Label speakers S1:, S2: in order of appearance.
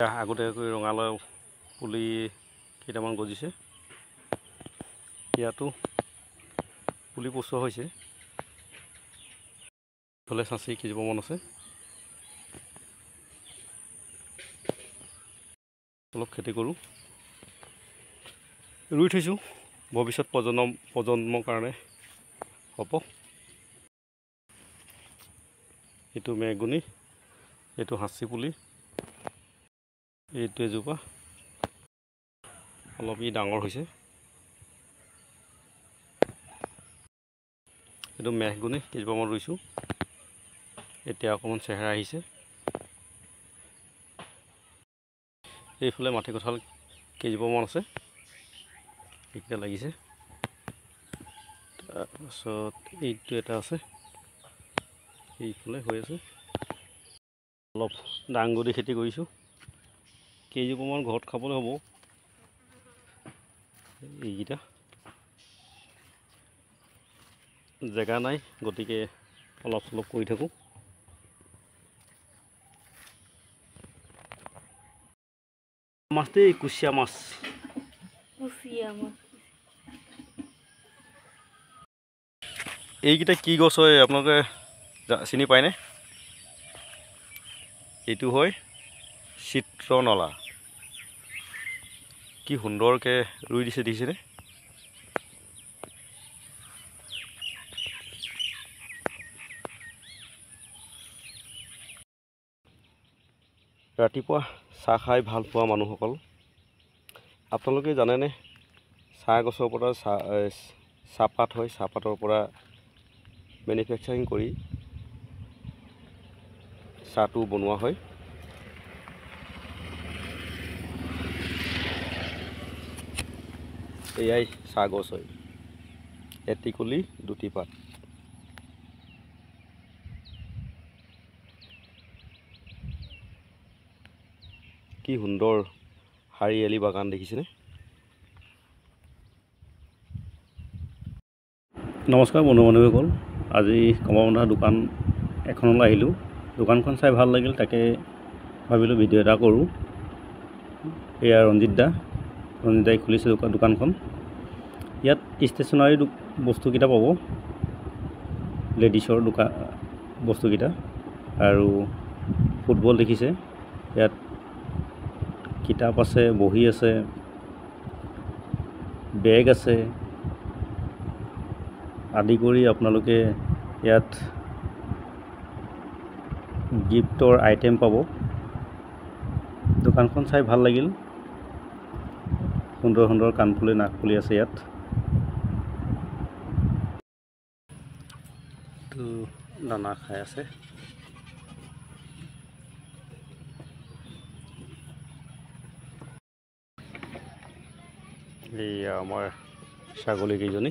S1: আগতীয়াকৈ ৰঙালাও পুলি কেইটামান গজিছে। ইয়াতো পুলি পচোৱা হৈছে। ইফালে চাচি কেইজোপামান আছে। অলপ খেতি কৰোঁ, ৰুই থৈছোঁ, ভৱিষ্যত প্ৰজন্মৰ কাৰণে হ'ব। এইটো মেহগনি, এইটো হাঁচি পুলি, এইটো এজোপা অলপ ডাঙৰ হৈছে। এইটো মেহগনি কেইজোপামান ৰুইছোঁ, এতিয়া অকণমান চেহেৰা আহিছে। এইফালে মাটি কঁঠাল কেইজোপামান আছে, এইকেইটা লাগিছে। তাৰপাছত এইটো এটা আছে, এইফালে হৈ আছে। অলপ দাংবডি খেতি কৰিছোঁ, কেইজোপামান ঘৰত খাবলৈ হ'ব। এইকেইটা জেগা নাই, গতিকে অলপ চলপ কৰি থাকোঁ। মাছ দেই, কুচিয়া মাছ। এইকেইটা কি গছ হয় আপোনালোকে চিনি পায়নে? এইটো হয় চিত্ৰনলা। কি সুন্দৰকৈ ৰুই দিছে, দেখিছেনে? ৰাতিপুৱা চাহ খাই ভাল পোৱা মানুহসকল, আপোনালোকে জানেনে চাহ গছৰ পৰা চাহপাত হয়, চাহপাতৰ পৰা মেনুফেকচাৰিং কৰি চাহটো বনোৱা হয়। এয়াই চাহ গছ হয়, এটি কলি দুটি পাত। কি সুন্দৰ হাৰিয়ালি বাগান, দেখিছেনে? নমস্কাৰ বন্ধু বান্ধৱীসকল, আজি কমলবন্ধা দোকান এখনলৈ আহিলোঁ। দোকানখন চাই ভাল লাগিল, তাকে ভাবিলোঁ ভিডিঅ' এটা কৰোঁ। এয়া ৰঞ্জিত দাই খুলিছে দোকানখন। ইয়াত ষ্টেচনাৰী বস্তুকেইটা পাব, লেডিছৰ বস্তুকেইটা, আৰু ফুটবল দেখিছে। ইয়াত কিতাপ আছে, বহী আছে, বেগ আছে আদি কৰি আপোনালোকে ইয়াত গিফ্টৰ আইটেম পাব। দোকানখন চাই ভাল লাগিল, সুন্দৰ সুন্দৰ কাণফুলি নাকফুলি আছে ইয়াত। দানা খাই আছে। এইয়া আমাৰ ছাগলী কেইজনী।